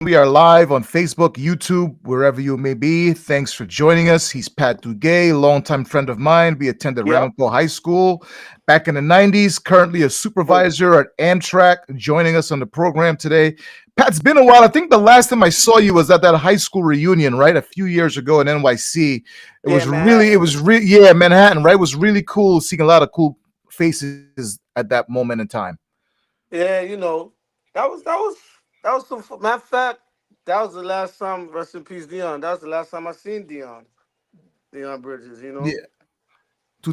We are live on Facebook, YouTube, wherever you may be. Thanks for joining us. He's Pat Duguay, longtime friend of mine. We attended Yep. Ramapo High School back in the 90s, currently a supervisor at Amtrak, joining us on the program today. Pat, it's been a while. I think the last time I saw you was at that high school reunion, right? A few years ago in NYC. Yeah, It Manhattan. was really, yeah, Manhattan, right? It was really cool seeing a lot of cool faces at that moment in time. Yeah, that was some. Matter of fact, that was the last time. Rest in peace, Dion. That was the last time I seen Dion. Dion Bridges. Yeah,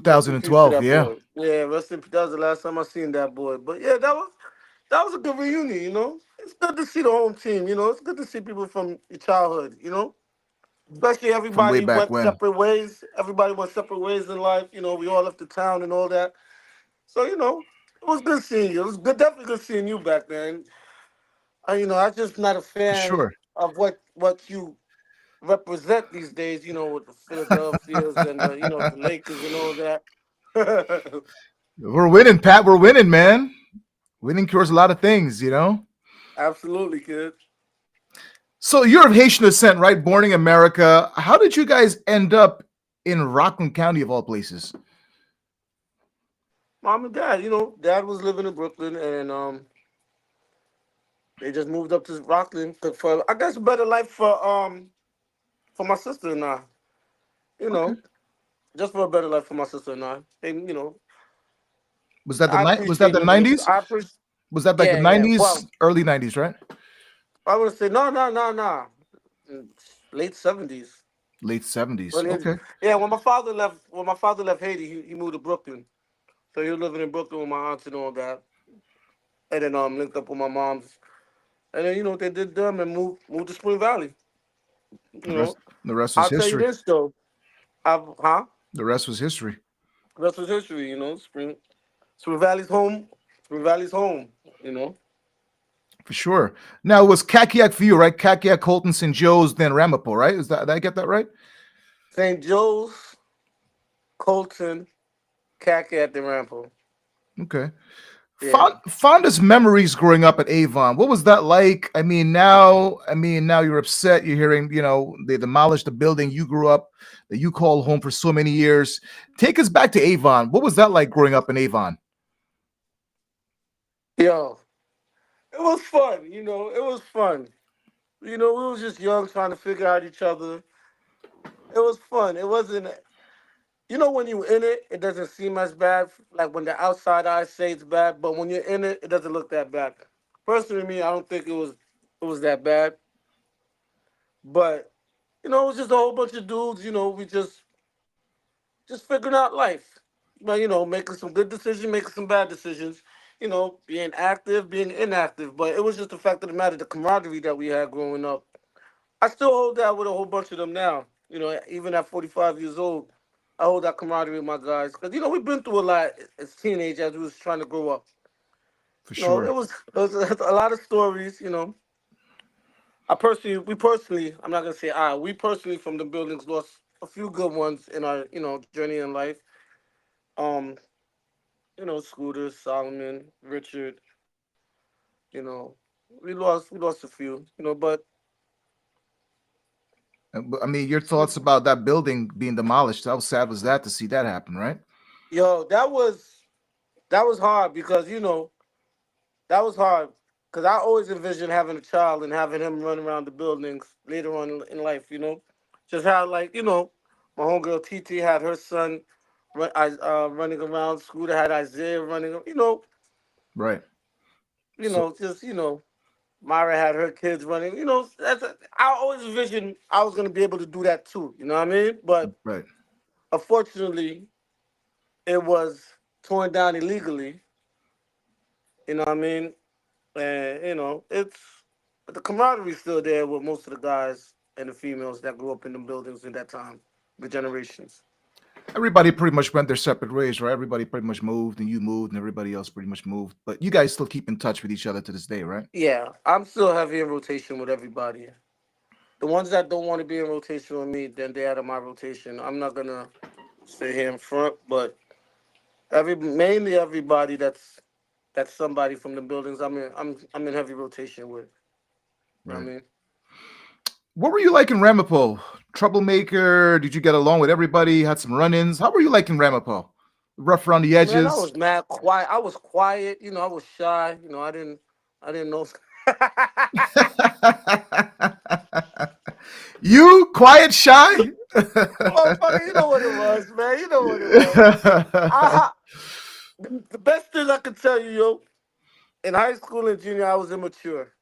Rest in peace to 2012, that yeah. boy. Yeah, rest in. That was the last time I seen that boy. But yeah, that was a good reunion. It's good to see the home team. It's good to see people from your childhood. Especially From way everybody back went when. separate ways. Everybody went separate ways in life. We all left the town and all that. So it was good seeing you. It was good, definitely good seeing you back then. I'm just not a For fan sure. of what you represent these days. With the Philadelphia's and the Lakers and all that. We're winning, Pat. We're winning, man. Winning cures a lot of things. Absolutely, kid. So you're of Haitian descent, right? Born in America. How did you guys end up in Rockland County, of all places? Mom and dad. Dad was living in Brooklyn, and they just moved up to Rockland for, I guess, a better life for my sister and I. You Okay. know, just for a better life for my sister and I. And I Was that appreciate the living in. 90s? I appreciate. Was that like the Yeah, yeah. Well, 90s, early 90s, right? I would say no, no, no, no. Late 70s. Late 70s. Well, Okay. yeah. When my father left Haiti, he moved to Brooklyn. So he was living in Brooklyn with my aunts and all that. And then linked up with my mom's. And then what they did them and moved to Spring Valley. The You rest know, the rest was I'll tell you history. this though. Huh? The rest was history. Rest was history. Spring Valley's home. Spring Valley's home. You know, For sure. Now it was Kakiak for you, right? Kakiak, Colton, St. Joe's, then Ramapo, right? Did I get that right? St. Joe's, Colton, Caca at the Rampo. Okay. Yeah. Fondest memories growing up at Avon. What was that like? I mean, now you're upset. You're hearing, they demolished the building you grew up, that you called home for so many years. Take us back to Avon. What was that like growing up in Avon? Yo, it was fun. It was fun. We was just young trying to figure out each other. It was fun. It wasn't. When you're in it, it doesn't seem as bad. Like when the outside eyes say it's bad, but when you're in it, it doesn't look that bad. Personally, me, I don't think it was that bad. But it was just a whole bunch of dudes. We just figuring out life. But making some good decisions, making some bad decisions. Being active, being inactive. But it was just the fact of the matter, the camaraderie that we had growing up. I still hold that with a whole bunch of them now. Even at 45 years old, I hold that camaraderie with my guys because we've been through a lot as teenagers as we was trying to grow up. For It sure. was, a lot of stories. I'm not gonna say we personally from the buildings lost a few good ones in our journey in life. Um, Scooter, Solomon, Richard. You know, we lost a few. But I mean, your thoughts about that building being demolished. How sad was that to see that happen, right? yo, that was hard because that was hard because I always envisioned having a child and having him run around the buildings later on in life. Just how like my homegirl TT had her son running around. Scooter had Isaiah running. Right. So, Just Myra had her kids running. I always envisioned I was gonna be able to do that too. You know what I mean? But right. unfortunately, it was torn down illegally. You know what I mean? And it's but the camaraderie's still there with most of the guys and the females that grew up in the buildings in that time, the generations. Everybody pretty much went their separate ways, right? Everybody pretty much moved, and you moved, and everybody else pretty much moved. But you guys still keep in touch with each other to this day, right? Yeah, I'm still heavy in rotation with everybody. The ones that don't want to be in rotation with me, then they're out of my rotation. I'm not gonna sit here in front, but mainly everybody that's somebody from the buildings I'm in heavy rotation with. You know what I Right. mean? What were you like in Ramapo? Troublemaker? Did you get along with everybody? Had some run-ins? How were you like in Ramapo? Rough around the Man, I edges? was mad quiet. I was quiet. I was shy. I didn't know. You quiet, shy? Motherfucker, you know what it was, man. You know what it was. I, the best thing I could tell you, yo, in high school and junior, I was immature.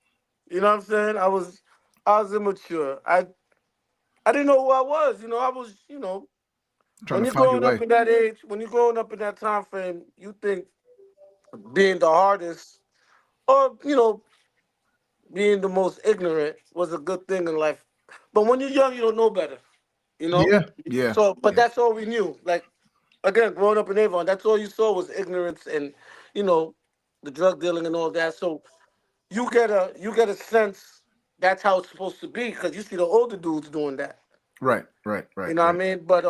You know what I'm saying? I was immature. I didn't know who I was. I was, Trying when to you're find your growing up way. in that age, when you're growing up in that time frame, you think being the hardest or, being the most ignorant was a good thing in life. But when you're young, you don't know better, you know? Yeah, yeah, So, but yeah. that's all we knew. Like, again, growing up in Avon, that's all you saw was ignorance and, you know, the drug dealing and all that. So you get a sense that's how it's supposed to be because you see the older dudes doing that. Right, right, right, You know what I right. mean? But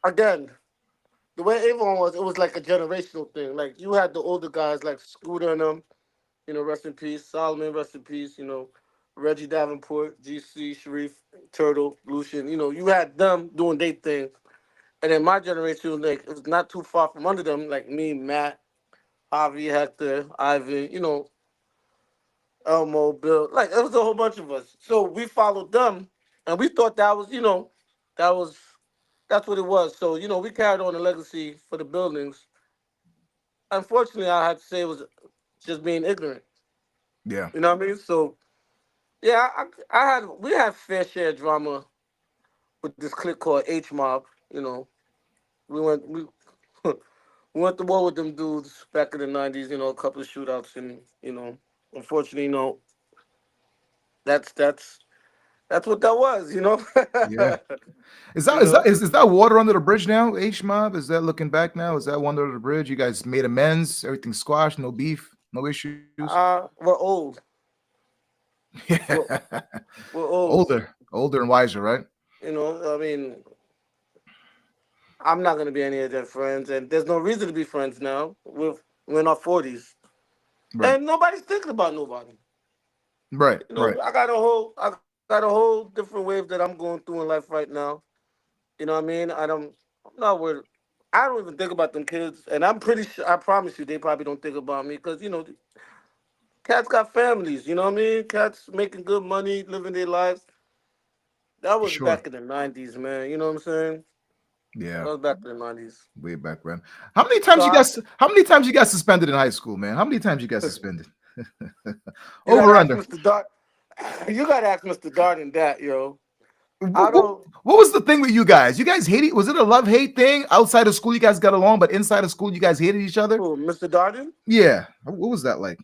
again, the way Avon was, it was like a generational thing. Like you had the older guys like Scooter and them, rest in peace. Solomon, rest in peace. Reggie Davenport, GC, Sharif, Turtle, Lucian. You had them doing their thing. And then my generation, like, it was not too far from under them, like me, Matt, Javi, Hector, Ivan, Elmo, Bill. Like, it was a whole bunch of us. So we followed them, and we thought that was, that was, that's what it was. So, we carried on the legacy for the buildings. Unfortunately, I had to say it was just being ignorant. Yeah. You know what I mean? So, yeah, we had fair share of drama with this clique called H Mob. You know, we we went to war with them dudes back in the '90s. A couple of shootouts, and unfortunately, that's that's that's what that was. Yeah. Is that you is that know. is, is that water under the bridge now? H Mob? Is that looking back now? Is that water under the bridge? You guys made amends, everything squashed, no beef, no issues. We're old. We're, Yeah. we're old. Older and wiser, right? I mean, I'm not gonna be any of their friends, and there's no reason to be friends now. We're in our 40s, Right. and nobody's thinking about nobody. Right. Right. I got a whole different wave that I'm going through in life right now. You know what I mean? I'm not worried. I don't even think about them kids, and I'm pretty sure. I promise you, they probably don't think about me because cats got families. You know what I mean? Cats making good money, living their lives. That was Sure. back in the '90s, man. You know what I'm saying? That Yeah. was back in the '90s. Way back when. How many So times you guys how many times you got suspended in high school, man? How many times you got suspended? you gotta Over ask under. Mr. Dart. You gotta ask Mr. Darden that, yo. I What, what, don't. what was the thing with you guys? You guys hated? Was it a love hate thing? Outside of school, you guys got along, but inside of school, you guys hated each other. Who, Mr. Darden? Yeah. What was that like?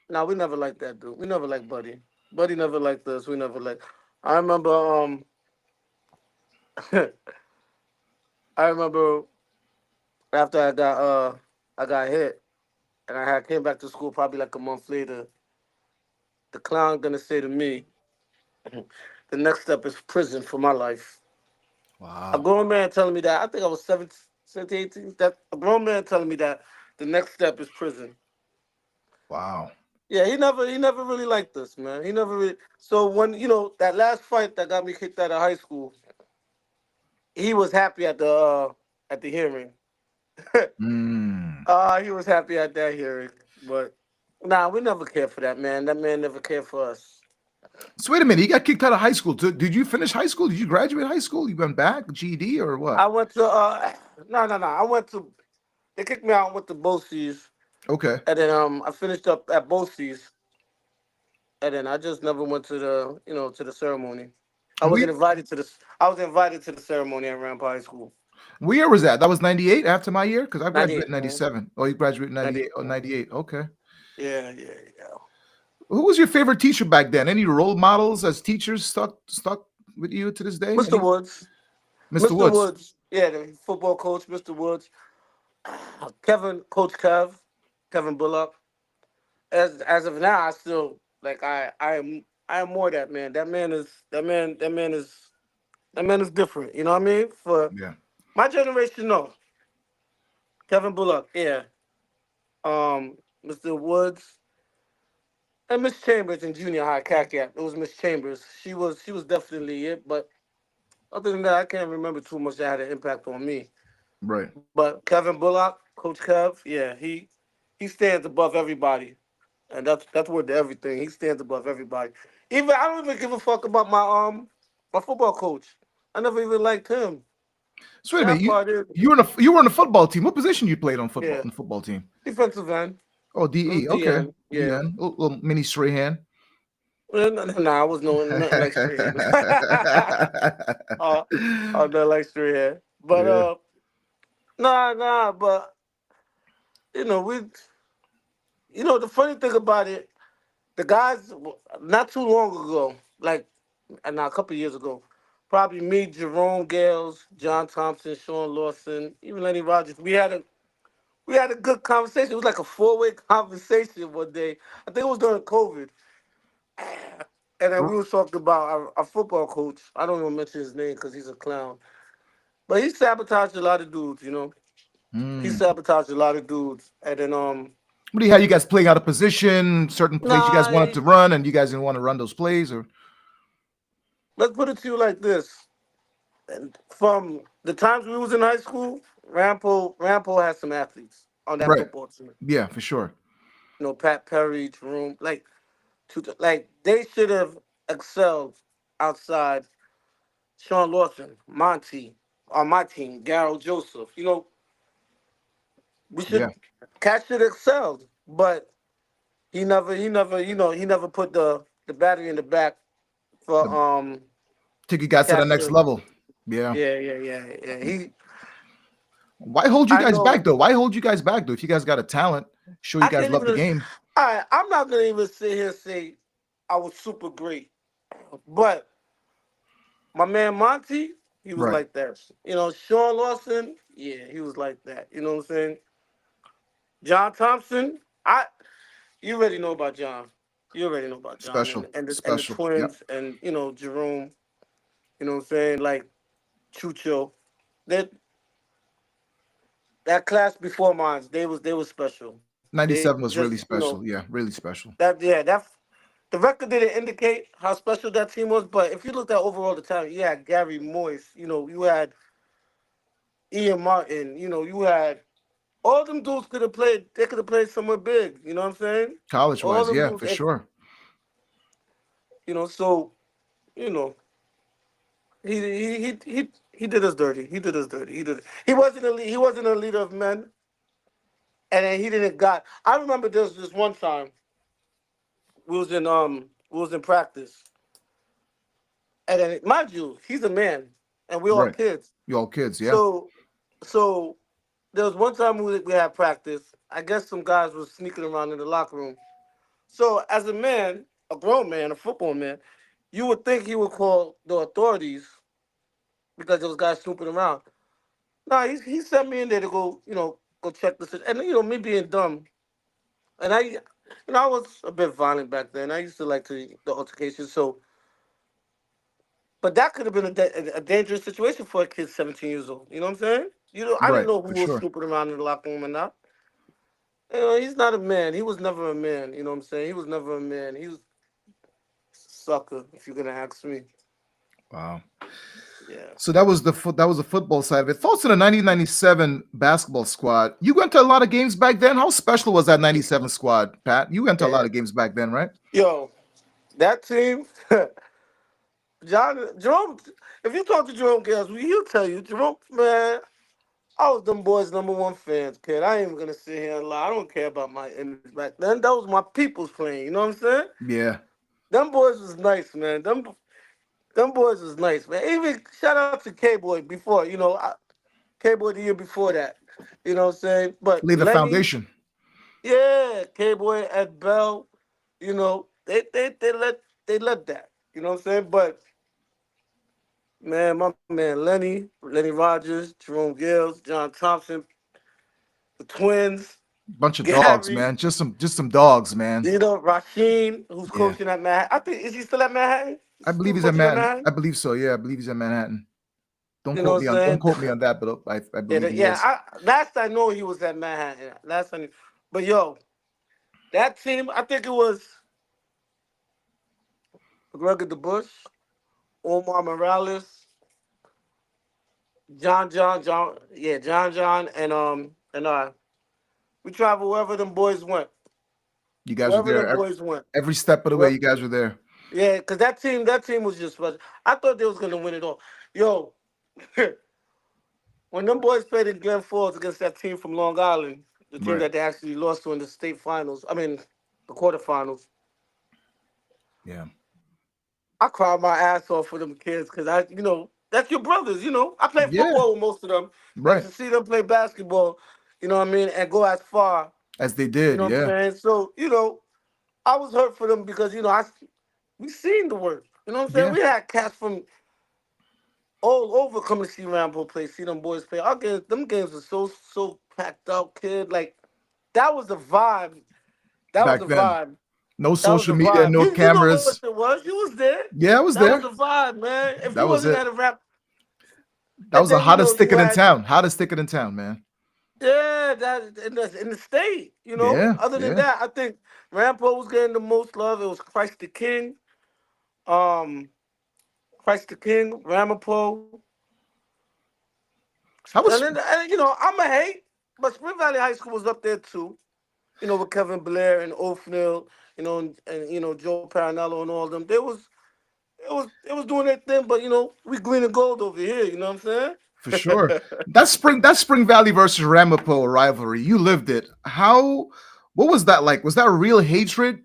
No, we never liked that dude. We never liked Buddy. Buddy never liked us. We never liked. I remember. I remember after I got hit and I had came back to school probably like a month later. The clown gonna say to me, the next step is prison for my life. A Wow. grown man telling me that. I think I was 17, 18. That a grown man telling me that the next step is prison. Wow. Yeah, he never really liked us, man. He never really. So when that last fight that got me kicked out of high school, he was happy at the hearing. Mm. He was happy at that hearing, but nah, we never cared for that man. That man never cared for us. So wait a minute. You got kicked out of high school. Did you finish high school? Did you graduate high school? You went back GED or what? I went to no. I went to they kicked me out. Went to BOCES, Okay. and then I finished up at BOCES, and then I just never went to the ceremony. I We wasn't invited to the I was invited to the ceremony at Rampart High School. what year was that? That was 98 after my year? Because I graduated 98, in man. 97. Oh, you graduated in 98. 98, Oh, man. 98. Okay. Yeah, yeah, yeah. Who was your favorite teacher back then? Any role models as teachers stuck with you to this day? Mr. Any Woods. Mr. Mr. Woods? Woods. Yeah, the football coach, Mr. Woods. Coach Kev, Kevin Bullock. As of now, I still like I am more that man. That man is different. You know what I mean? For Yeah. my generation, no. Kevin Bullock, yeah. Mr. Woods, And Miss Chambers in junior high, CACAP. It was Miss Chambers. She was definitely it. But other than that, I can't remember too much that had an impact on me. Right. But Kevin Bullock, Coach Kev, yeah, he stands above everybody, and that's worth everything. He stands above everybody. Even I don't even give a fuck about my football coach. I never even liked him. So wait a minute, That part is you were on the football team. What position you played on yeah, the football team? defensive end. Oh, It was DE. Okay, DN. Yeah. DN. Little mini Strahan. Nah, I was nothing like straight hand. uh, nothing like straight hand. But Yeah. nah. But you know, the funny thing about it, the guys not too long ago, like now a couple of years ago, probably me, Jerome Gales, John Thompson, Sean Lawson, even Lenny Rogers. We had a good conversation. It was like a four-way conversation one day. I think it was during COVID. And then we was talking about our football coach. I don't even mention his name because he's a clown. But he sabotaged a lot of dudes, He Mm. sabotaged a lot of dudes. And then What do you have you guys playing out of position? Certain plays you guys nah, wanted to run, and you guys didn't want to run those plays, or let's put it to you like this. And from the times we was in high school, Rampo had some athletes on that right? football team. Yeah, for sure. Pat Perry, Jerome, like they should have excelled outside Sean Lawson, Monty, on my team, Garrett Joseph. We Yeah, should Cat should have excelled, but he never put the battery in the back for the, take you guys to the Cat next should. level. Yeah. Yeah. Why hold you I guys back know. though? Why hold you guys back though? If you guys got a talent, show you I guys can't love even. the All game. right, I'm not gonna even sit here and say I was super great, but my man Monty, he was Right. like that. Sean Lawson, yeah, he was like that. You know what I'm saying? John Thompson, you already know about John. You already know about John Special. and the Special. Yep. twins and Jerome. You know what I'm saying? Like Chucho, that that class before mine, they was special. They 97 was just really special. Yeah, really special. that the record didn't indicate how special that team was, but if you looked at overall the time, you had Gary Moyes, you had Ian Martin, you had all them dudes could have played. They could have played somewhere big. You know what I'm saying? College All wise, them yeah, dudes, for sure. so you know he did us dirty. He did us dirty. He did. He wasn't a leader of men, and then he didn't got. I remember there was this one time we was in practice, and then mind you, he's a man, and we all Right. kids. You all kids, yeah. So so there was one time we had practice. I guess some guys was sneaking around in the locker room. So as a man, a grown man, a football man, you would think he would call the authorities because those guys snooping around. Nah, he sent me in there to go check the situation. And me being dumb, and I was a bit violent back then. I used to like the altercation. So, but that could have been a dangerous situation for a kid 17 years old. You know what I'm saying? I didn't Right, know who for was sure. snooping around in the locker room or not. He's not a man. He was never a man. You know what I'm saying? He was never a man. He was a sucker, if you're gonna ask me. Wow. Yeah. So that was the football side of it. Thoughts on the 1997 basketball squad. You went to a lot of games back then. How special was that 97 squad, Pat? You went to a lot Yeah. of games back then, right? Yo, that team, Jerome. If you talk to Jerome Gales, he'll tell you, Jerome, man, I was them boys' number one fans, kid. I ain't even gonna sit here and lie. I don't care about my image back then. That was my people's playing. You know what I'm saying? Yeah. Them boys was nice, man. Them boys was nice, man. Even shout out to K Boy before, K Boy the year before that. You know what I'm saying? But Lay the Lenny, foundation. yeah, K Boy, Ed Bell, they led that. You know what I'm saying? But man, my man Lenny Rogers, Jerome Gales, John Thompson, the twins, Bunch of dogs, Gary, man. Just some dogs, man. Rasheen, who's Yeah. coaching at Manhattan. I think is he still at Manhattan? I He's believe still he's in coaching at Manhattan. I Manhattan? believe so. Yeah, I believe he's in Manhattan. You know what I'm Don't saying? quote me on that, but I Yeah, believe he yeah. is. Last I know he was at Manhattan. But yo, that team, I think it was. Gregor the Bush, Omar Morales, John, and we travel wherever them boys went. You guys were Wherever there them boys went. every step of the way. You guys were there. Yeah, because that team was just special. I thought they was gonna win it all. Yo, when them boys played in Glen Falls against that team from Long Island, the team Right. that they actually lost to in the state finals, I mean the quarterfinals, Yeah. I cried my ass off for them kids because that's your brothers. I played Yeah. football with most of them, but Right. to see them play basketball, you know what I mean, and go as far, As they you did. know what I'm Yeah. saying. So I was hurt for them because we seen the work. You know what I'm saying. Yeah. We had cats from all over come to see Rambo play, see them boys play. Them games were so packed out, kid. Like that was the vibe. That was Back the then, vibe. no That was social the media, vibe. no You know what cameras. it was. You was there. Yeah, I was That was there. the vibe, man. If That you was wasn't it. at a rap, That and was the then hottest you ticket in had town. Hottest ticket in town, man. yeah that in the state. Yeah. Other than Yeah. that, I think Rampo was getting the most love. It was Christ the King, um, Christ the King, Ramapo, How and was then I'm a hate, but Spring Valley High School was up there too. With Kevin Blair and Oafnil, and Joe Paranello and all of them. It was doing their thing, but we green and gold over here. You know what I'm for sure? saying? That Spring Valley versus Ramapo rivalry. You lived it. How? What was that like? Was that real hatred?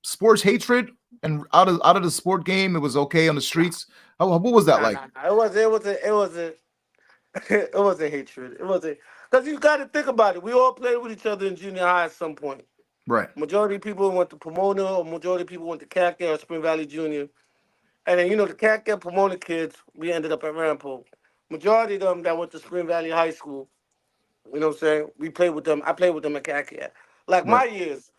Sports hatred, and out of the sport game, it was okay on the streets. What was that Nah, like? nah, nah. It wasn't hatred. It wasn't because you got to think about it. We all played with each other in junior high at some point. Right. Majority of people went to Pomona, or majority of people went to Catca or Spring Valley Junior. And then the Catca Pomona kids, we ended up at Rampo. Majority of them that went to Spring Valley High School, you know what I'm saying? We played with them. I played with them at Catca. Like Right. my years,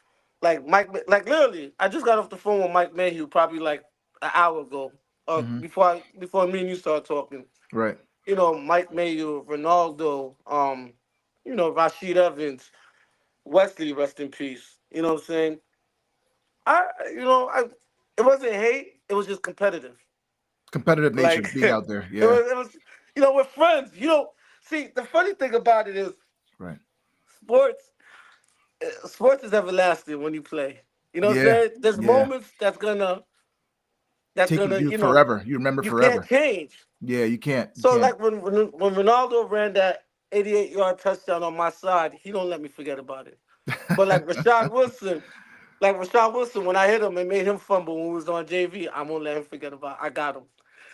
like like literally, I just got off the phone with Mike Mayhew probably like an hour ago, Hmm. before me and you started talking. Right. Mike Mayhew, Ronaldo, Rashid Evans, Wesley, rest in peace. You know what I'm saying? I, you know, I, it wasn't hate. It was just competitive. Competitive nature Like being it out there. Yeah. was, we're friends. See, the funny thing about it is Right. sports. Sports is everlasting when you play. You know what I'm Yeah. saying? There's Yeah. moments that's Take gonna, you forever. You remember you can't forever. change. Yeah. You can't. You So can't. like when Ronaldo ran that 88-yard touchdown on my side, he don't let me forget about it. But like Rashad Wilson, when I hit him and made him fumble when we was on JV, I won't let him forget about it. I got him.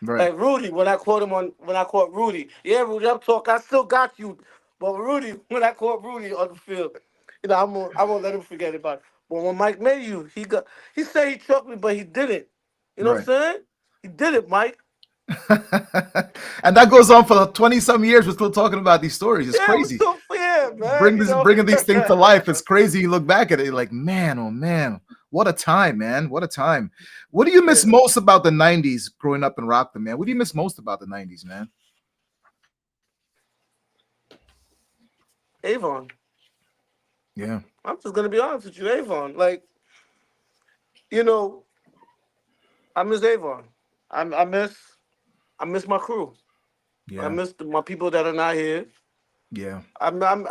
Right. Like Rudy, when I caught Rudy, yeah, Rudy, I'm talking. I still got you, but Rudy, when I caught Rudy on the field, I won't let him forget about it. But when Mike Mayhew, he said he choked me, but he didn't. You know what I'm Right. saying? He did it, Mike. And that goes on for 20 some years. We're still talking about these stories. It's Yeah, it was crazy. so fair, man. Bringing these things to life. It's crazy. You look back at it, you're like, man, oh man, what a time, man. What a time. What do you miss Yeah. most about the 90s growing up in Rockland, man? What do you miss most about the 90s, man? Avon. Yeah. I'm just gonna be honest with you, Avon. Like, you know, I miss Avon. I, I miss I miss my crew. I Yeah. miss my people that are not here. Yeah. I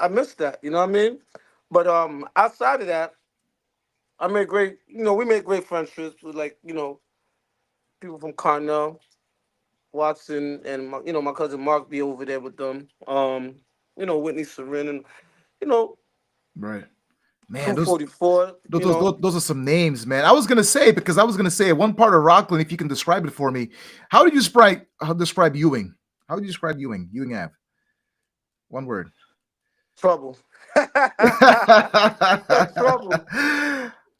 miss that. You know what I mean? But outside of that, I made great. We made great friendships with like people from Carnell, Watson, and my cousin Mark be over there with them. Whitney Serin and you know Right. Man, those 244. those are some names, man. I was gonna say because I was gonna say one part of Rockland, if you can describe it for me. How describe Ewing? How would you describe Ewing? Ewing Ave. One word. Trouble. Trouble.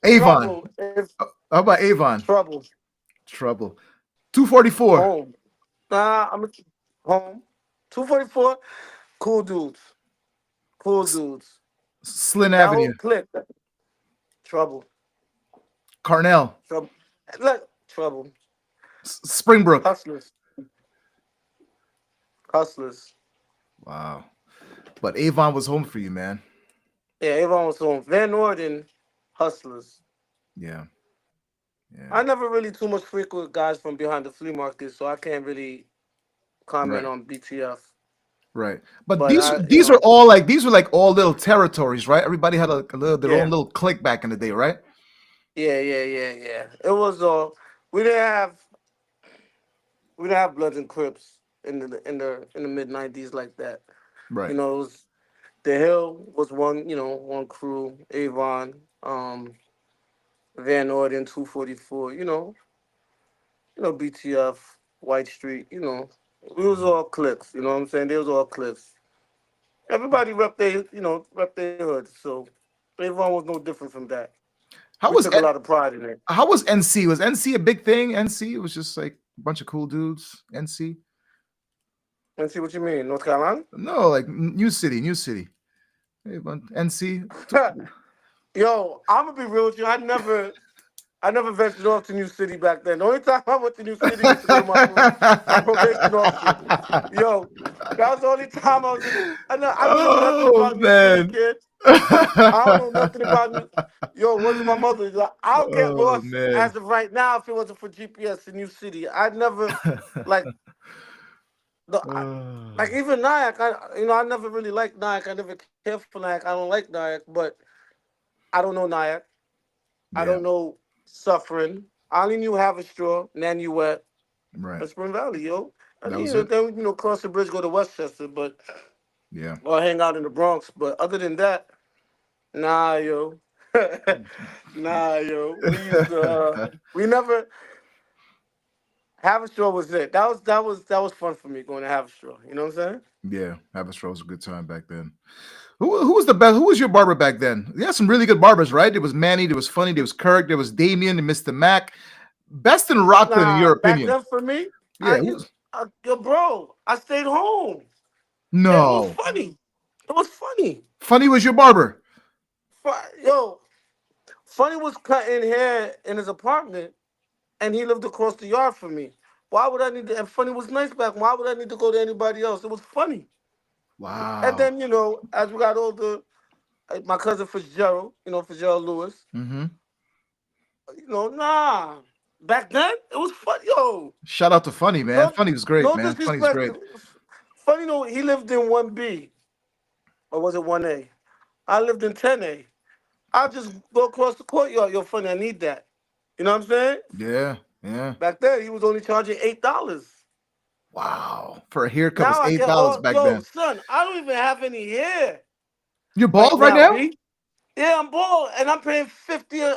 Avon. Trouble. It's How about Avon? trouble. Trouble. 244. Home. I'm a home. 244. Cool dudes. Cool dudes. Slynn That Avenue. whole clique. Trouble. Carnell. Trouble. Look, trouble. Springbrook. Hustlers. Hustlers. Wow. But Avon was home for you, man. Yeah, everyone was on Van Orden. Hustlers. Yeah. Yeah. I never really too much frequent with guys from behind the flea market, so I can't really comment Right. on BTF. Right. But But these I, you these are know, all like these were like all little territories, right? Everybody had a little their own yeah, little clique back in the day, right? yeah. It was we didn't have we didn't have Bloods and Crips in the mid '90s like that. Right. You know, it was the Hill was one crew, Avon, Van Orden, 244. BTF, White Street. We was all cliques. You know what I'm saying? They was all cliques. Everybody rep their hood. So Avon was no different from that. How We was took a lot of pride in it. how was NC? Was NC a big thing? NC was just like a bunch of cool dudes. NC? And see what you mean, North Carolina? No, like New City, New City. Hey, but NC. Yo, I'm gonna be real with you. I never ventured off to New City back then. The only time I went to New City was to go to my probation officer. Yo, that was the only time I was in. I don't know nothing Oh about New City, man. kid. I don't know nothing about New. Yo, what did my mother? Like, I'll get Oh lost man. as of right now if it wasn't for GPS in New City. I'd never like like Oh, even Nyack. I never really liked Nyack. I never cared for Nyack. I don't like Nyack, but I don't know Nyack. I yeah, don't know Suffering. I only knew Haverstraw, Nanuet, right. and Spring Valley, yo. And That was it. then cross the bridge, go to Westchester, but Yeah. or hang out in the Bronx. But other than that, nah, yo. Nah, yo. We never Haverstraw was it. That was fun for me going to Haverstraw. You know what I'm saying? Yeah, Haverstraw was a good time back then. Who was the best? Who was your barber back then? You had some really good barbers, right? There was Manny, there was Funny, there was Kirk, there was Damien, and Mr. Mac. Best in Rockland, in Nah, your back opinion? then for me, Yeah. Who was, yo, bro, I stayed home. And it was no, funny. It was funny. Funny was your barber. Yo, Funny was cutting hair in his apartment, and he lived across the yard from me. Why would I need to? And Funny was nice back. Why would I need to go to anybody else? It was funny. And Wow. then as we got older, my cousin Fitzgerald, Fitzgerald Lewis, Hmm. nah. Back then, it was fun. Yo, Shout out to Funny, man. no, Funny was great, no man. Funny's disrespect. great. Funny, he lived in 1B, or was it 1A? I lived in 10A. I just go across the courtyard. Yo, Funny, I need that. You know what I'm saying? Yeah, yeah. Back then, he was only charging $8. Wow. For a haircut was Now I get $8 all, back yo, then. son, I don't even have any hair You're like bald right now, now? B. Yeah, I'm bald, and I'm paying 50 a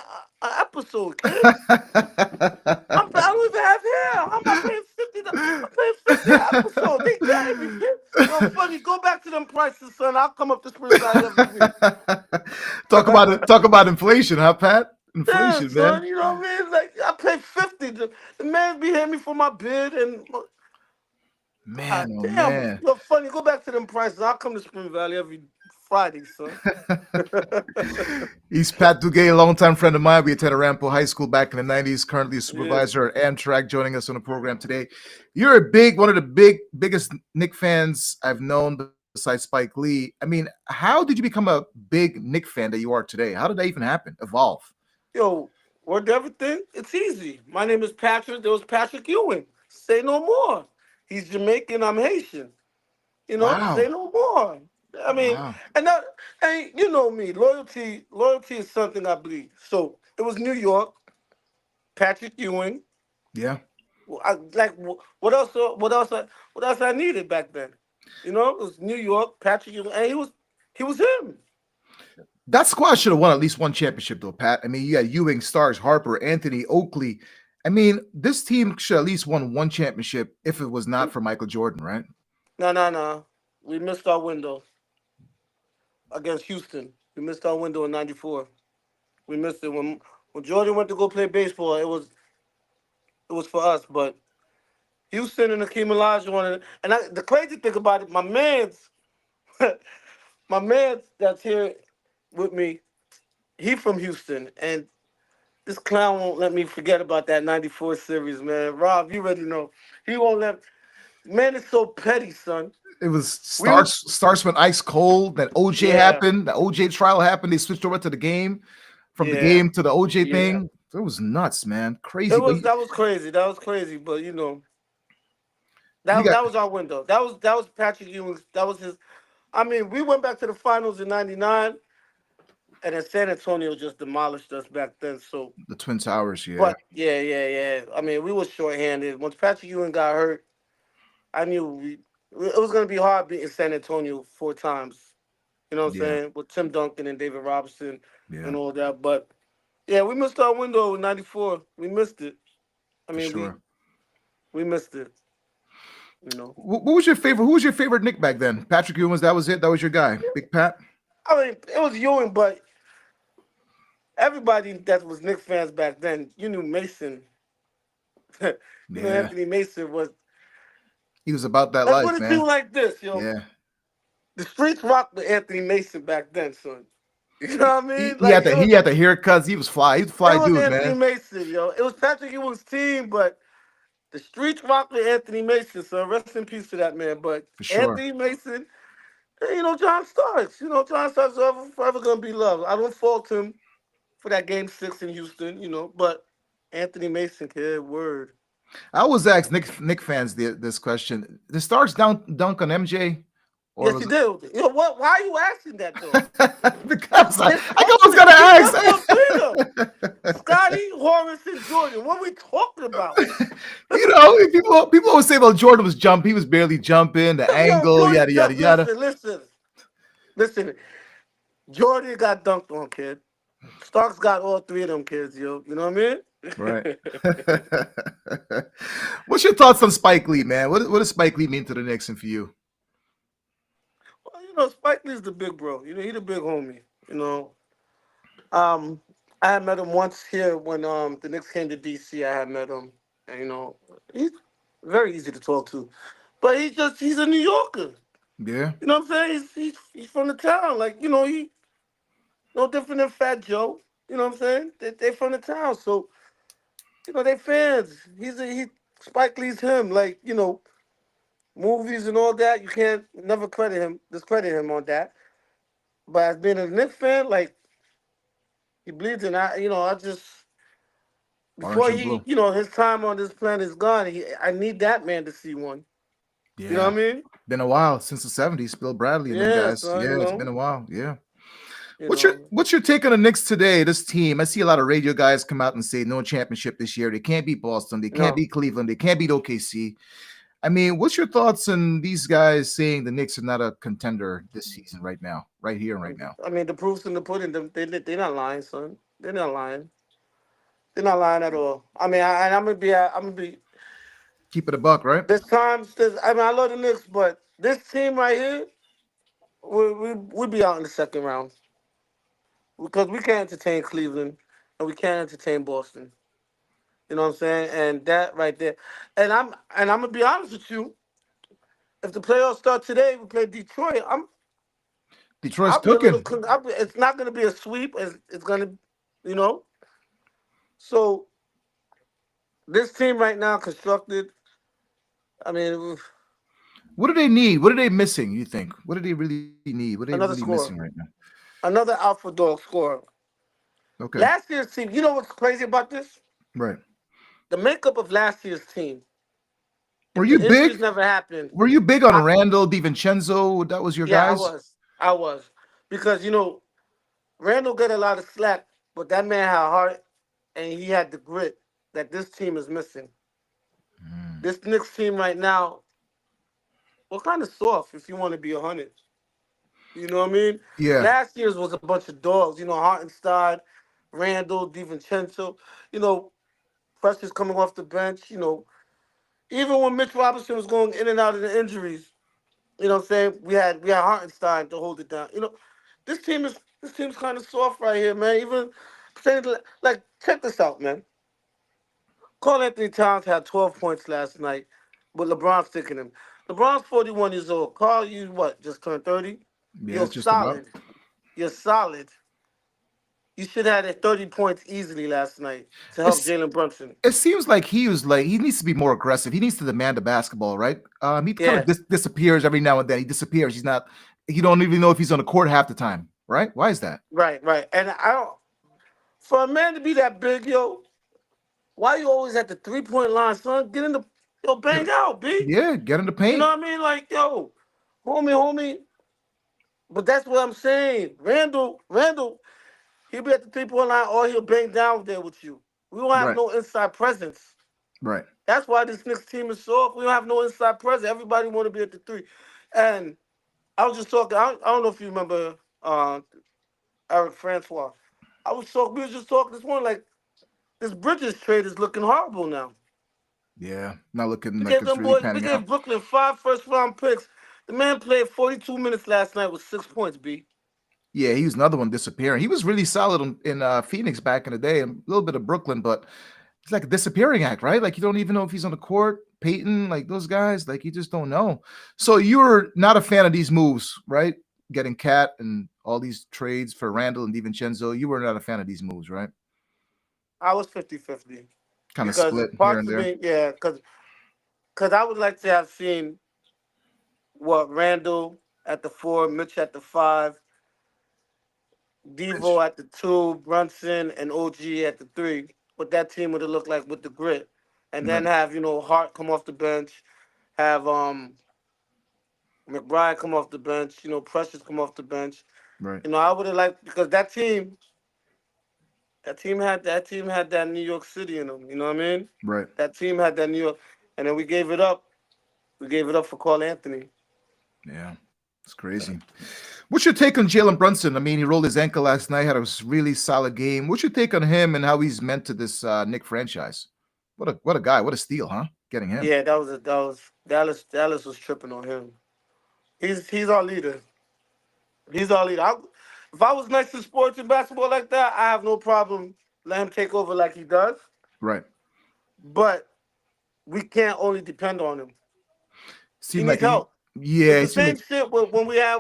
episode, kid. I don't even have hair. How am I paying 50? I'm paying 50 an episode. They getting me, kid. Yo, Funny, go back to them prices, son. I'll come up to Spring Valley every week. Talk about it. Talk about inflation, huh, Pat? Damn, Inflation, man. son, you know what I mean? Like, I pay 50. The man be hitting me for my bid, and Man, God oh damn, man. yo, Funny, go back to them prices. I'll come to Spring Valley every Friday, son. He's Pat Duguay, a longtime friend of mine. We attended Rampo High School back in the 90s, currently a Yeah. supervisor at Amtrak, joining us on the program today. You're one of the biggest Nick fans I've known besides Spike Lee. I mean, how did you become a big Nick fan that you are today? How did that even happen? Evolve? Yo, word to everything, it's easy. My name is Patrick. There was Patrick Ewing. Say no more. He's Jamaican. I'm Haitian. Say Wow. no more. I mean, Wow. and you know me. Loyalty is something I believe. So it was New York, Patrick Ewing. Yeah. What else? What else I needed back then? It was New York, Patrick Ewing, and he was him. That squad should have won at least one championship, though, Pat. I mean, you got Ewing, Starks, Harper, Anthony, Oakley. I mean, this team should at least won one championship if it was not for Michael Jordan, right? No. We missed our window against Houston. We missed our window in '94. We missed it when Jordan went to go play baseball. It was for us, but Houston and Akeem Olajuwon the crazy thing about it, my man's that's here with me, he from Houston, and this clown won't let me forget about that '94 series, man. Rob, you already know. He won't let. Man is so petty, son. It was We was starts went ice cold. That OJ Yeah, happened. The OJ trial happened. They switched over to the game from the yeah, game to the OJ yeah. thing. That was nuts, man. It Crazy. But was that was crazy. That was crazy. But you know, you that got that was our window. That was Patrick Ewing's. That was his. I mean, we went back to the finals in '99, and then San Antonio just demolished us back then. So, the Twin Towers. Yeah, but yeah. I mean, we was shorthanded. Once Patrick Ewing got hurt, I knew it was gonna be hard beating San Antonio 4 times. You know what I'm yeah, saying? With Tim Duncan and David Robinson yeah, and all that. But yeah, we missed our window in '94. We missed it. I for mean, sure. we missed it. You know. What was your favorite? Who was your favorite Nick back then? Patrick Ewing. That was it. That was your guy, Big Pat. I mean, it was Ewing, but everybody that was Knicks fans back then, you knew Mason. Yeah, Anthony Mason was. he was about that Let's life, put it to man. you like this, yo. Yeah, The streets rocked with Anthony Mason back then, son. You know what I he, mean? he Like had the he had the haircuts. He was fly. He was a it fly was dude, Anthony man, Mason, yo. It was Patrick Ewing's team, but the streets rocked with Anthony Mason. So rest in peace to that man. But for sure. Anthony Mason, and, John Starks. John Starks is forever gonna be loved. I don't fault him for that game 6 in Houston. But Anthony Mason, kid, word. I always ask Nick fans this question: the Starks dunk on MJ, or Yes, he was did. What? Why are you asking that though? it because I It's always open. He dunked on gotta three of them. ask? Scotty, Horace, and Jordan. What are we talking about? People always say, "Well, Jordan was jump. He was barely jumping. The Yo, angle, Jordan, yada yada yada." listen. Jordan got dunked on, kid. Starks got all three of them kids, yo. You know what I mean? Right. What's your thoughts on Spike Lee, man? What does Spike Lee mean to the Knicks and for you? Well, Spike Lee's the big bro. He the big homie. Um, I had met him once here when the Knicks came to DC. I had met him, and he's very easy to talk to, but he's a New Yorker. Yeah, You know what I'm saying? He's from the town. Like he no different than Fat Joe. You know what I'm saying? They from the town, so they fans. He Spike Lee's him. Like movies and all that. You can't never discredit him on that. But as being a Knicks fan, like he bleeds, and I just orange before and blue. his time on this planet is gone. I need that man to see one. You know Yeah, what I mean? been a while since the '70s. Bill Bradley and them Yeah, guys. son. Yeah, it's been a while. Yeah. You What's your know. what's your take on the Knicks today? This team, I see a lot of radio guys come out and say no championship this year. They can't beat Boston. They can't No. beat Cleveland. They can't beat OKC. I mean, what's your thoughts on these guys saying the Knicks are not a contender this season, right now, right here and right now? I mean, the proof's in the pudding. They're not lying, son. They're not lying. They're not lying at all. I mean, I'm gonna be Keep it a buck, right? this time. I mean, I love the Knicks, but this team right here, we'll be out in the second round because we can't entertain Cleveland and we can't entertain Boston. You know what I'm saying? And that right there, and I'm gonna be honest with you. If the playoffs start today, we play Detroit. Detroit's I'll be a little. cooking. It's not gonna be a sweep. It's gonna, you know. So this team right now constructed. I mean, What do they need? What are they missing? You think? What do they really need? What are they another really scorer, missing right now? another alpha dog scorer. Okay, Last year's team. You know what's crazy about this? right. The makeup of last year's team. Were If you the injuries big? never happened, Were you big on I, Randall, DiVincenzo? That was your yeah, I guys. was. I was because Randall got a lot of slack, but that man had heart and he had the grit that this team is missing. Mm. This Knicks team right now, we're kind of soft if you want to be 100. You know what I mean? Yeah, Last year's was a bunch of dogs. Hartenstein, Randall, DiVincenzo. You know, Precious coming off the bench. Even when Mitch Robinson was going in and out of the injuries, what I'm saying? We had Hartenstein to hold it down. This team's kind of soft right here, man. Even saying like check this out, man. Carl Anthony Towns had 12 points last night, with LeBron sticking him. LeBron's 41 years old. Carl, you what? Just turned 30. yeah, You're just about. solid. You're solid. You should have had 30 points easily last night to help It's Jalen Brunson. it seems like he needs to be more aggressive. He needs to demand the basketball, right? He kind of Yeah, disappears every now and then. He disappears. He's not. You don't even know if he's on the court half the time, right? Why is that? right. And I don't. For a man to be that big, yo, Why you always at the 3 point line, son? Get in the yo, bang out, B. Yeah, get in the You know paint. what I mean? Like, yo, homie. But that's what I'm saying. Randall, he'll be at the 3 point line or he'll bang down there with you. We don't have Right, no inside presence. right. That's why this Knicks team is soft. We don't have no inside presence. Everybody want to be at the three. And I was just talking. I don't know if you remember Eric Francois. We was just talking this morning. Like this Bridges trade is looking horrible now. Yeah, not looking We like gave it's them really boys. We panning out. gave Brooklyn 5 first-round picks. The man played 42 minutes last night with 6 points. B. Yeah, he was another one disappearing. He was really solid in Phoenix back in the day, and a little bit of Brooklyn, but it's like a disappearing act, right? Like you don't even know if he's on the court. Peyton, like those guys, like you just don't know. So you're not a fan of these moves, right? Getting Cat and all these trades for Randall and DiVincenzo. You were not a fan of these moves, right? I was 50-50 Kind of because split here parts and of there. me, yeah, because I would like to have seen what Randall at the four, Mitch at the five, Devo Mitch. at the two, Brunson and OG at the three. What that team would have looked like with the grit, and then Right, have Hart come off the bench, have McBride come off the bench, Precious come off the bench. right, I would have liked because that team had that New York City in them. You know what I mean? right. That team had that New York, and then we gave it up. We gave it up for Carl Anthony. Yeah, it's crazy. What's your take on Jalen Brunson? I mean, he rolled his ankle last night, had a really solid game. What's your take on him and how he's meant to this Nick franchise? What a guy! What a steal, huh? Getting him. Yeah, that was Dallas. Dallas was tripping on him. He's our leader. He's our leader. If I was next to sports and basketball like that, I have no problem let him take over like he does. Right. But we can't only depend on him. He Seemed like needs he, help. yeah, It's it the seemed same like shit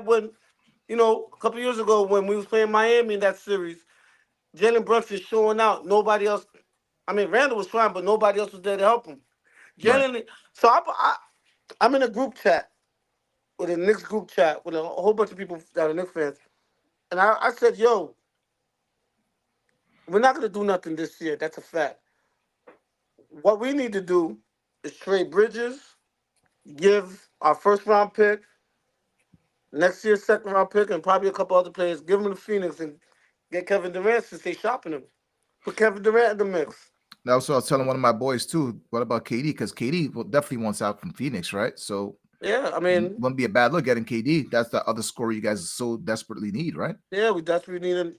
when a couple years ago when we was playing Miami in that series. Jalen Brunson showing out. Nobody else. I mean, Randall was trying, but nobody else was there to help him. right. Jalen. So I'm in a group chat with a Knicks group chat with a whole bunch of people that are Knicks fans, and I said, "Yo, we're not gonna do nothing this year. That's a fact. What we need to do is trade Bridges, give our first round pick, next year's second round pick, and probably a couple other players. Give them to Phoenix and get Kevin Durant since they shopping him. Put Kevin Durant in the mix. That was what I was telling one of my boys too. What about KD? Because KD definitely wants out from Phoenix, right? So Yeah, I mean, wouldn't be a bad look getting KD. That's the other scorer you guys so desperately need, right? yeah, we desperately need him.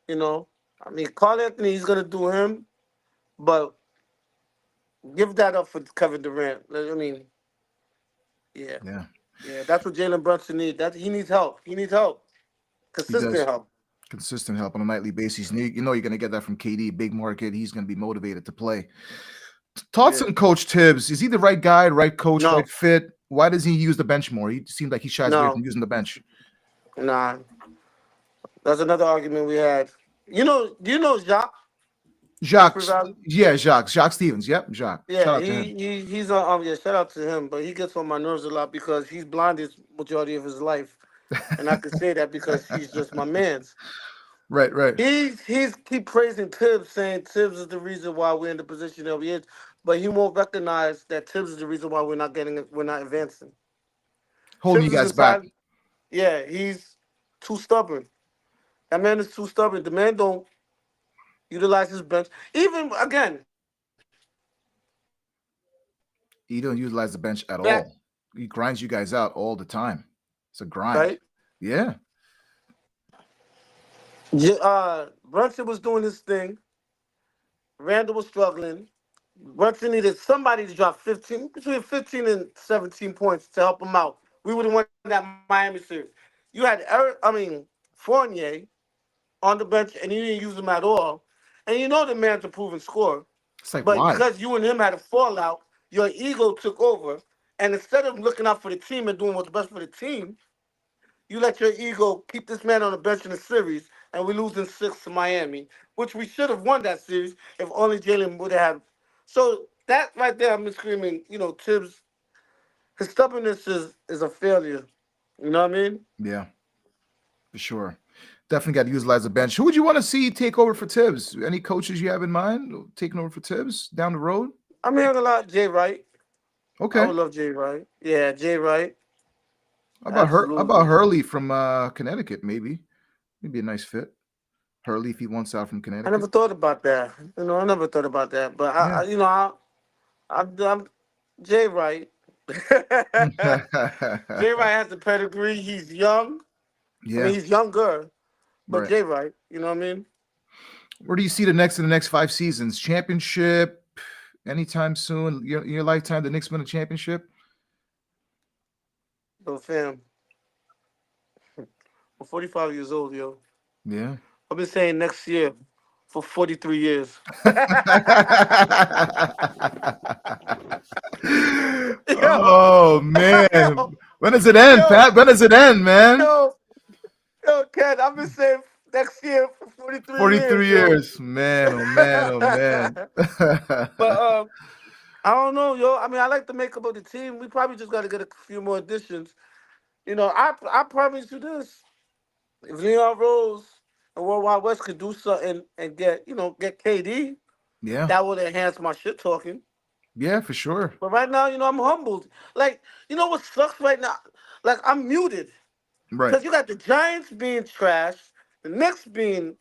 You know, I mean, Carl Anthony, he's gonna do him, but give that up for Kevin Durant. I mean, yeah, Yeah, yeah, that's what Jalen Brunson needs. That he needs help. He needs help, he does. consistent help. Consistent help on a nightly basis. You know you're going to get that from KD, big market. He's going to be motivated to play. Thoughts Yeah, on Coach Tibbs? Is he the right guy, right coach, right no, fit? Why does he use the bench more? He seems like he shies away from no, using the bench. nah. That's another argument we had. Do you know Jacques? Jeffrey Jacques, Valley? yeah, Jacques Stevens. Yep, Jacques. Shout Yeah, out to him. he's on. Yeah, shout out to him, but he gets on my nerves a lot because he's blinded majority of his life, and I can say that because he's just my man's. Right, right. He's keep praising Tibbs, saying Tibbs is the reason why we're in the position that we is, but he won't recognize that Tibbs is the reason why we're not advancing. Holding you Tibbs is guys back. inside. Yeah, he's too stubborn. That man is too stubborn. The man don't utilize his bench. Even again, He don't utilize the bench at back all. He grinds you guys out all the time. It's a grind. right. Yeah. Brunson was doing his thing. Randall was struggling. Brunson needed somebody to drop between 15 and 17 points to help him out. We would have won that Miami series. You had Fournier on the bench, and you didn't use him at all. And the man's a proven scorer. It's like, But why? because you and him had a fallout, your ego took over. And instead of looking out for the team and doing what's best for the team, you let your ego keep this man on the bench in the series, and we losing six to Miami, which we should have won that series if only Jalen would have had. So that right there, I'm screaming. Tibbs, his stubbornness is a failure. You know what I mean? Yeah, for sure. Definitely got to utilize the bench. Who would you want to see take over for Tibbs? Any coaches you have in mind taking over for Tibbs down the road? I'm hearing a lot. Jay Wright. I Okay. would love Jay Wright. Yeah, Jay Wright. How about her? How about Absolutely. Hurley from Connecticut? Maybe a nice fit. Hurley if he wants out from I never Connecticut. thought about that. I never thought about that. But Yeah. I'm Jay Wright. Jay Wright has the pedigree. He's young. I mean, Yeah. he's younger, but Right. Jay Wright. You know what I mean? Where do you see the next in the next 5 seasons? Championship anytime soon? Your lifetime, the Knicks win a championship? So, fam, I'm 45 years old, yo. Yeah. I've been saying next year for 43 years. yo, Oh man. yo, When does it end, yo, Pat? When does it end, man? yo, yo, Ken, I've been saying next year for 43 43 years, yo. years. Man, oh man, oh man. but I don't know, yo. I mean, I like the makeup of the team. We probably just got to get a few more additions. I promise you this: if Leon Rose and World Wide West could do something and get KD, Yeah. that would enhance my shit talking. Yeah, for sure. But right now, I'm humbled. Like, what sucks right now? Like, I'm muted Right. because you got the Giants being trash, the Knicks being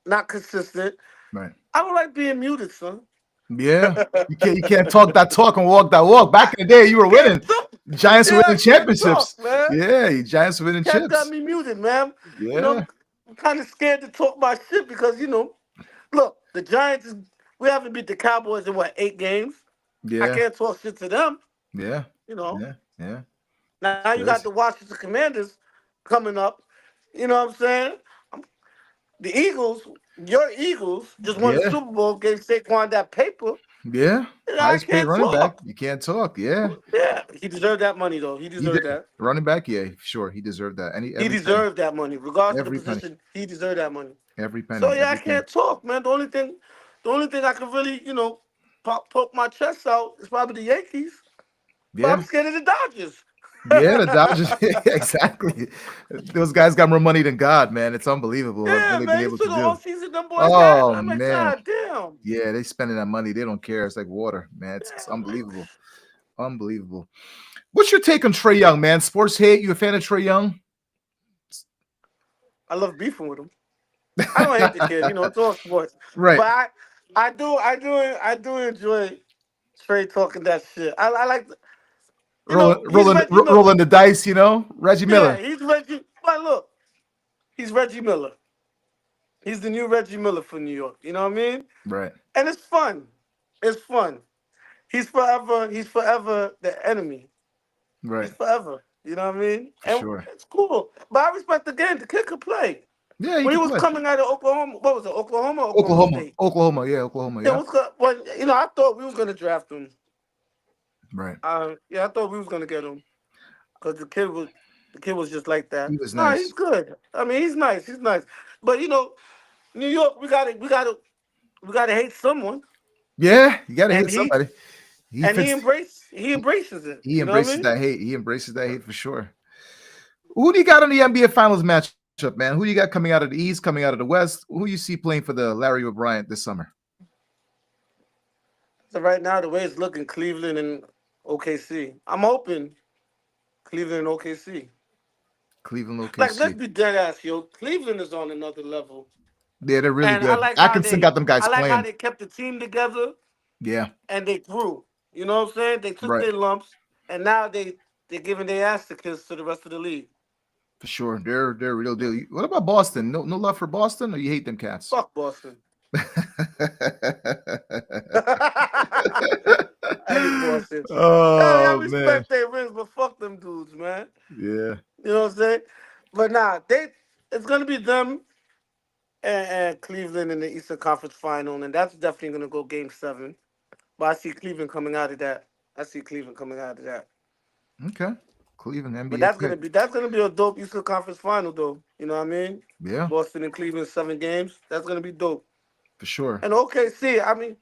not consistent. Right. I don't like being muted, son. Yeah. You can't talk that talk and walk that walk. I Back in the day, you were can't winning. talk. Giants were Yeah, I winning can't talk, championships. man. Yeah, Giants were winning Cat got chips. me muted, man. Yeah. I'm kind of scared to talk my shit because look, the Giants we haven't beat the Cowboys in what 8 games. I Yeah. can't talk shit to them. Yeah. You know. Yeah. Yeah. Now you got the Crazy. Washington Commanders coming up. You know what I'm saying? The Eagles, your Eagles, just won the Yeah. Super Bowl, gave Saquon that paper. Yeah. I Highest paid can't running back. talk. You can't talk. Yeah. Yeah, he deserved that money though. He He deserved did. that. Running back, yeah, sure. He deserved that. He Every penny. deserved that money, regardless of the Every penny. position. He deserved that money. Every So penny. yeah, I Every penny. can't talk, man. The only thing I can really, poke my chest out is probably the Yankees. But Yeah. I'm scared of the Dodgers. Yeah, the Dodgers. Exactly. Those guys got more money than God, man. It's unbelievable what Yeah, they've been man. You able see to the do. offseason them boys had? Oh I'm like, man. God damn. Yeah, they spending that money. They don't care. It's like water, man. It's Yeah, man. unbelievable. Unbelievable. What's your take on Trey Young, man? Sports hate. You a fan of Trey Young? I love beefing with him. I don't hate the kid, it's all sports. Right. But I do enjoy Trey talking that shit. I like, he's Reggie Miller. Rolling the dice, Reggie Yeah, Miller. he's Reggie. But look, he's Reggie Miller. He's the new Reggie Miller for New York. You know what I mean? Right. And it's fun. It's fun. He's forever the enemy. Right. He's forever. You know what I mean? For And sure. it's cool. But I respect the game. The kid could play. Yeah, he When he can was play. coming out of Oklahoma, what was it? Oklahoma or Oklahoma Oklahoma. State? Oklahoma. Yeah, Oklahoma. Yeah, Yeah. I thought we was gonna draft him. Right. Yeah, I thought we was gonna get him because the kid was just like that. He was Nah, he's nice. good. I mean, he's nice. He's nice. But New York, we gotta hate someone, Yeah, you gotta and hit he somebody. He and he fits. embrace he embraces it. He You know what I embraces mean? that hate. He embraces that hate for sure. Who do you got in the NBA Finals matchup, man? Who do you got coming out of the East, coming out of the West? Who you see playing for the Larry O'Brien this summer? So right now, the way it's looking, Cleveland and OKC. I'm hoping Cleveland and OKC. Cleveland, Like, let's OKC. be dead ass, yo. Cleveland is on another level, Yeah, they're really and I good. like how Atkinson they, got them guys I like how playing. they kept the team together Yeah, and they grew. You know what I'm saying? They took right. their lumps, and now they're giving their ass to kiss to the rest of the league. For sure. They're a real deal. What about Boston? No love for Boston, or you hate them cats? Fuck Boston. I hate Boston. I mean, I Oh man. respect their rings, but fuck them dudes, man. Yeah. You know what I'm saying? But nah, it's gonna be them and Cleveland in the Eastern Conference Final, and that's definitely gonna go Game 7. But I see Cleveland coming out of that. I see Cleveland coming out of that. Okay. Cleveland But NBA that's gonna pick. be that's gonna be a dope Eastern Conference Final, though. You know what I mean? Yeah, Boston and Cleveland 7 games. That's gonna be dope. for sure. And OKC, I mean,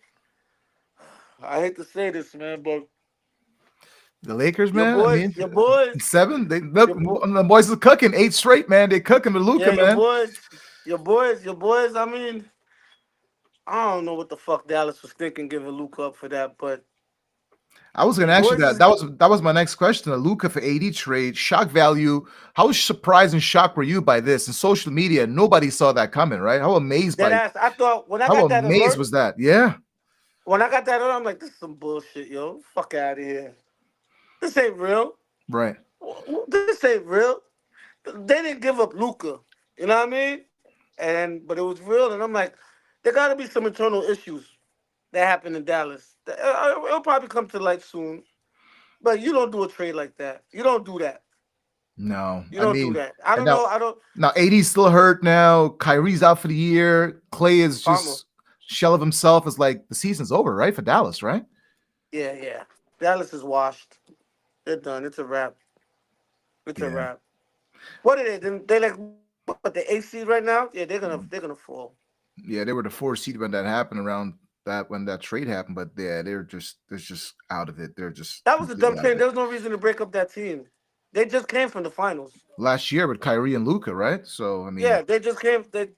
I hate to say this, man, but The Lakers, Your man. I boys, mean, your boys, 7. They look. your boy, The boys are cooking 8 straight, man. They cooking with yeah, Luca, your man. boys, your boys, your boys. I mean, I don't know what the fuck Dallas was thinking giving Luke up for that, but I was gonna your ask you boys that. is That was my next question. A Luca for 80 trade, shock value. How surprised and shocked were you by this? In social media, nobody saw that coming, right? dead ass. I thought How amazed was that? Yeah, when I got that alert, I'm like, this is some bullshit, yo. Fuck out of here. This ain't real. right. This ain't real. They didn't give up Luca. You know what I mean? But it was real, and I'm like, there got to be some internal issues that happened in Dallas. It'll probably come to light soon. But you don't do a trade like that. You don't do that. No, You I don't do mean, that. I and don't now know. I don't. now AD's still hurt. Now Kyrie's out for the year. Clay is Karma. just shell of himself. Is like the season's over, right, for Dallas, right? Yeah, yeah. Dallas is washed. They're done. It's a wrap. It's a Yeah, wrap. What are they? They like what the AC right now? Yeah, they're gonna fall. yeah. They were the 4 seed when that happened around that when that trade happened, but yeah, they're just out of it. They're just That was a completely dumb out of trade. it. There was no reason to break up that team. They just came from the finals. Last year with Kyrie and Luca, right? So I mean, Yeah, they just came. They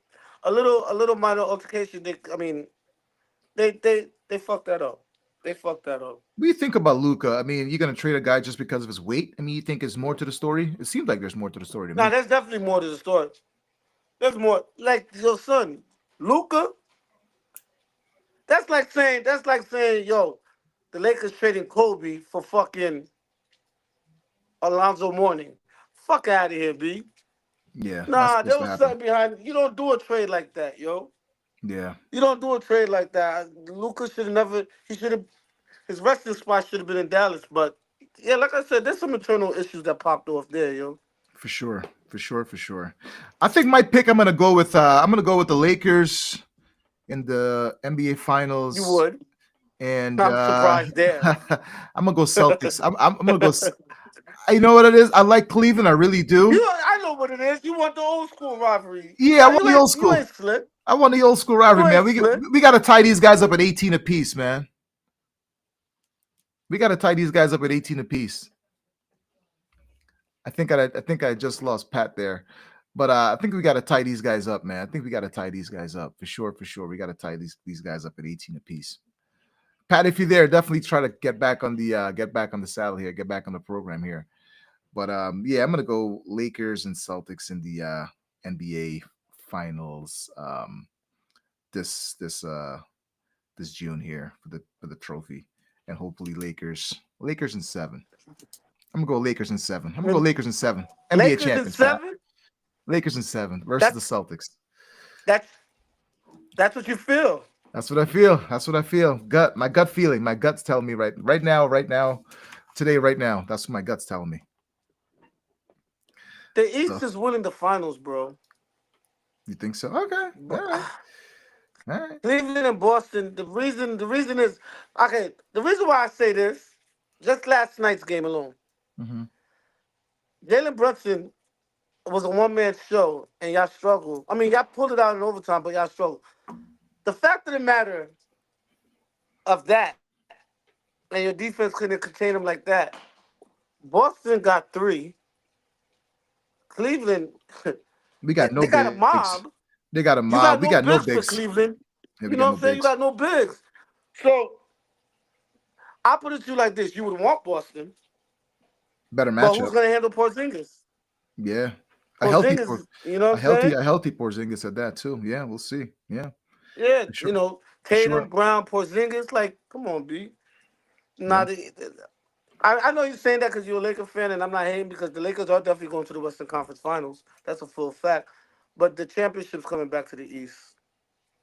a little minor altercation. I mean, they fucked that up. They fucked that up. what do you think about Luca? I mean, you're gonna trade a guy just because of his weight? I mean, you think there's more to the story? It seems like there's more to the story to Now, me. there's definitely more to the story. There's more. Like your son, Luca. That's like saying, yo, the Lakers trading Kobe for fucking Alonzo Mourning. Fuck out of here, B. Yeah, not Nah, supposed there to was happen. something behind it. You don't do a trade like that, yo. Yeah, You don't do a trade like that. Luca should have never. He should have. His resting spot should have been in Dallas. But yeah, like I said, there's some internal issues that popped off there, yo. for sure, for sure, for sure. I think my pick. I'm gonna go with the Lakers in the NBA You Finals, would. and I'm surprised there. I'm gonna go Celtics. I'm gonna go. You know what it is? I like Cleveland. I really do. I know what it is. You want the old school rivalry. Yeah, I Nah, want the old you school. ain't slick. I want the old school rivalry, You man. ain't We slick. we got to tie these guys up at 18 apiece, man. We got to tie these guys up at 18 apiece. I think I just lost Pat there, but I think we got to tie these guys up, man. I think we got to tie these guys up for sure, for sure. We got to tie these guys up at 18 apiece. Pat, if you're there, definitely try to get back on the saddle here, get back on the program here. But yeah, I'm gonna go Lakers and Celtics in the NBA Finals this this uh this June here for the trophy, and hopefully Lakers in 7. I'm gonna go Lakers in 7. I'm gonna go Lakers in 7. NBA Lakers in champions, Pat. 7. Lakers in 7 versus the That's Celtics. that's that's what you feel. That's what I feel. That's what I feel. My gut feeling. My gut's telling me right now, today, right now. That's what my gut's telling me. The East So is winning the finals, bro. you think so? Okay. All But, right. All right. Cleveland and Boston. The reason is okay. The reason why I say this, just last night's game alone, Mhm. Jalen Brunson was a one-man show, and y'all struggled. I mean, y'all pulled it out in overtime, but y'all struggled. The fact of the matter of that, and your defense couldn't contain him like that. Boston got 3. Cleveland, We got no they got a bigs. mob. They got a You got mob. We no got no bigs for bigs. Cleveland. Yeah, we You got know no what I'm saying? You bigs. got no bigs. So I put it to you like this: you would want Boston, Better but who's matchup. gonna handle Porzingis? Yeah. A healthy Porzingis, Por- you know a what I'm healthy saying? a healthy Porzingis at that too. Yeah, we'll see. Yeah, Yeah, for sure. For Tatum, sure. Brown, Porzingis. Like, come on, B. Yeah. Now, I know you're saying that because you're a Laker fan, and I'm not hating because the Lakers are definitely going to the Western Conference Finals. That's a full fact. But the championship's coming back to the East.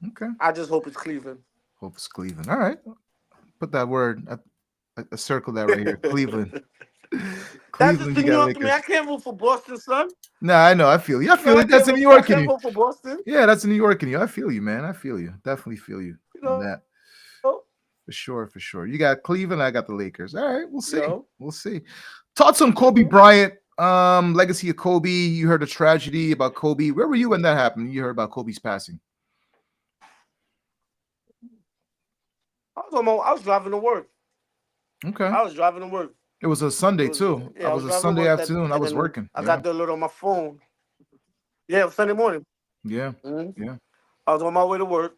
Okay. I just hope it's Cleveland. Hope it's Cleveland. All right. Put that word. Circle that right here. Cleveland. That's just Cleveland. the You New got York. I mean, Lakers. I can't root for Boston, son. Nah, I know. I feel you. I You know, feel I it. That's can't a New root for. I York in can't you. vote for Boston. Yeah, that's a New York in you. I feel you, man. I feel you. Definitely feel you You on know, that. For sure, for sure. You got Cleveland, I got the Lakers. All right, we'll you see. know. We'll see. Thoughts on Kobe Mhm. Bryant, legacy of Kobe. You heard a tragedy about Kobe. Where were you when that happened? You heard about Kobe's passing. I was driving to work. Okay. I was driving to work. It was a It Sunday was too. I yeah, I was was a driving to Sunday work that, afternoon. I and was then working. I Yeah. got the alert on my phone. Yeah, it was Sunday morning. Yeah. hmm Yeah. I was on my way to work,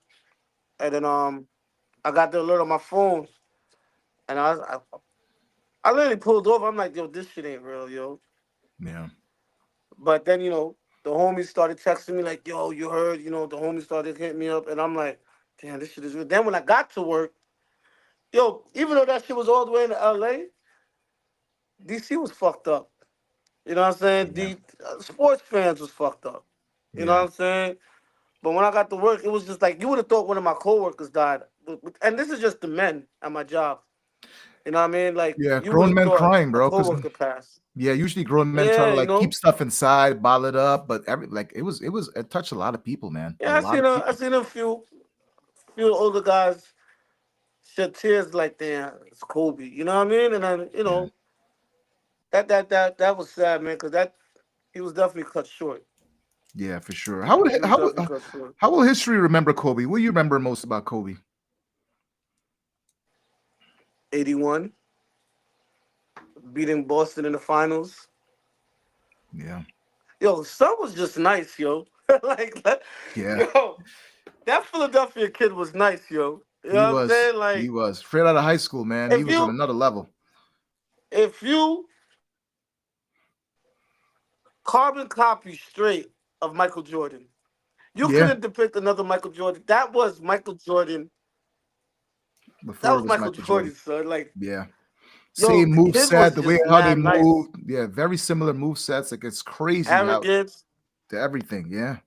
and then I got the alert on my phone, and I literally pulled over. I'm like, yo, this shit ain't real, yo. Yeah. But then the homies started texting me like, yo, you heard? The homies started hitting me up, and I'm like, damn, this shit is real. Then when I got to work, yo, even though that shit was all the way in L.A., DC was fucked up. You know what I'm saying? Yeah. The sports fans was fucked up. You know what Yeah. I'm saying? But when I got to work, it was just like you would have thought one of my coworkers died. And this is just the men at my job. You know what I mean? Like Yeah. you would Grown have men thought crying, a bro. Because coworker passed. yeah, usually grown men try to Yeah, like keep stuff inside, bottle it up, but it touched a lot of people, man. A Yeah, lot of I people. seen a few older guys shed tears like damn, it's Kobe. You know what I mean? And then Yeah. that was sad, man, because that he was definitely cut short. Yeah, for sure. He was definitely cut short. How will history remember Kobe? What do you remember most about Kobe? 81, beating Boston in the finals. Yeah. Yo, son was just nice, yo. like, Yeah. yo, that Philadelphia kid was nice, yo. You He know what I'm was. saying? He Like, was. Straight out of high school, man. He if was on you another level. if you carbon copy straight of Michael Jordan, you Yeah. couldn't depict another Michael Jordan. That was Michael Jordan. That Before it was was Michael Michael Jordan. Jordan, son. Like, Yeah. yo, Same the move kid was set, the way just how they mad nice. moved. Yeah, very similar move sets. Like it's crazy how Arrogance. to everything. Yeah.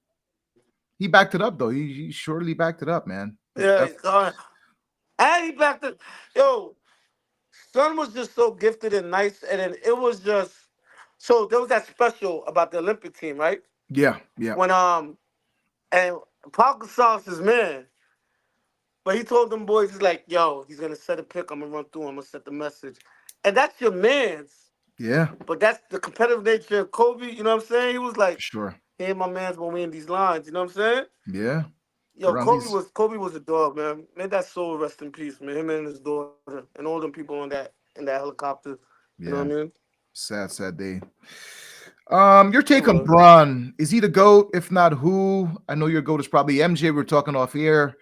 He backed it up though. He surely backed it up, man. He's Yeah, definitely and he back to yo. Son was just so gifted and nice, and then it was just so there was that special about the Olympic team, right? yeah, yeah, When and Paul Gasol's his man, but he told them boys he's like, yo, he's gonna set a pick. I'm gonna run through. I'm gonna set the message, and that's your man's. yeah, But that's the competitive nature of Kobe. You know what I'm saying? He was for like, sure. hey, my man's gonna win these lines. You know what I'm saying? Yeah. Yo, Around these Kobe was a dog, man. May that soul rest in peace, man. Him and his daughter and all them people in that helicopter. You know what I yeah. mean? Sad, sad day. Your It take on was. Braun. Is he the GOAT? If not, who? I know your GOAT is probably MJ. We are talking off air,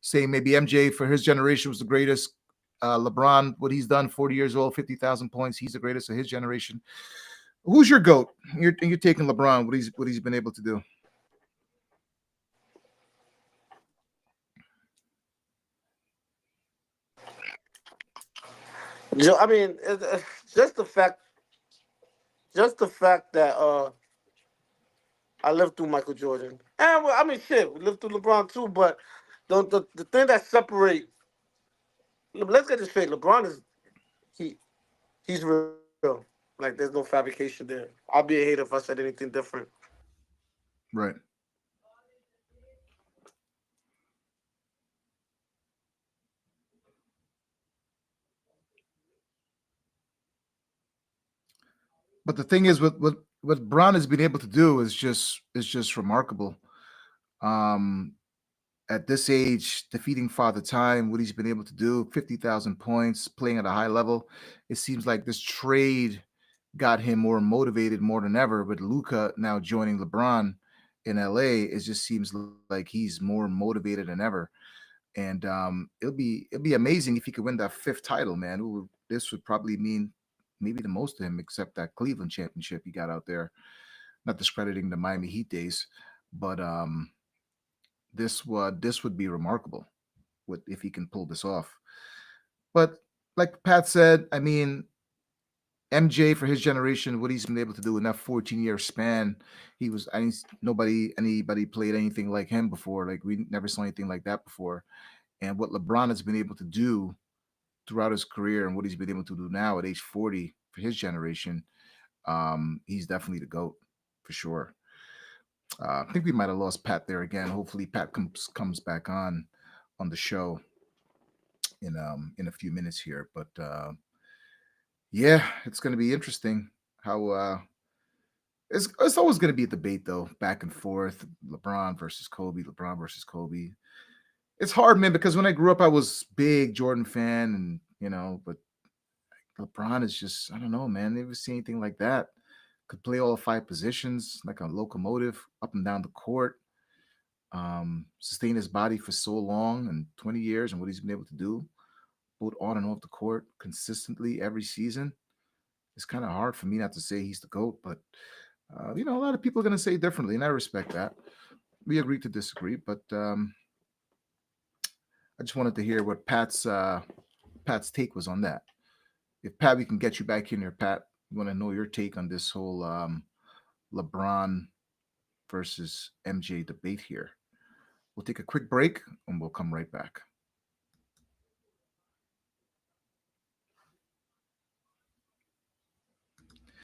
saying maybe MJ for his generation was the greatest. LeBron, what he's done, 40 years old, 50,000 points. He's the greatest of his generation. Who's your GOAT? You're taking LeBron, what he's been able to do. I mean, just the fact that I lived through Michael Jordan, and well, I mean, shit, we lived through LeBron too. But the thing that separate, let's get this straight. LeBron is he he's real. Like, there's no fabrication there. I'll be a hater if I said anything different. Right. But the thing is, what Braun has been able to do is just remarkable. Um, at this age, defeating Father Time, what he's been able to do, 50,000 points, playing at a high level. It seems like this trade got him more motivated more than ever. With Luca now joining LeBron in LA, it just seems like he's more motivated than ever. And it'll be amazing if he could win that fifth title, man. This would probably mean maybe the most to him, except that Cleveland championship he got out there. Not discrediting the Miami Heat days, but this would be remarkable with if he can pull this off. But like Pat said, I mean, MJ for his generation, what he's been able to do in that 14-year span, he was I mean, anybody played anything like him before. Like we never saw anything like that before. And what LeBron has been able to do throughout his career and what he's been able to do now at age 40 for his generation, he's definitely the GOAT for sure. I think we might have lost Pat there again. Hopefully, Pat comes back on the show in a few minutes here. But yeah, it's going to be interesting how it's always going to be a debate though, back and forth. LeBron versus Kobe. It's hard, man, because when I grew up, I was big Jordan fan, and but LeBron is just, I don't know, man. Never seen anything like that. Could play all five positions like a locomotive up and down the court. Sustain his body for so long and 20 years and what he's been able to do, both on and off the court consistently every season. It's kind of hard for me not to say he's the GOAT, but a lot of people are going to say differently, and I respect that. We agree to disagree, but I just wanted to hear what Pat's take was on that. If Pat, we can get you back in here, Pat. We want to know your take on this whole LeBron versus MJ debate here. We'll take a quick break and we'll come right back.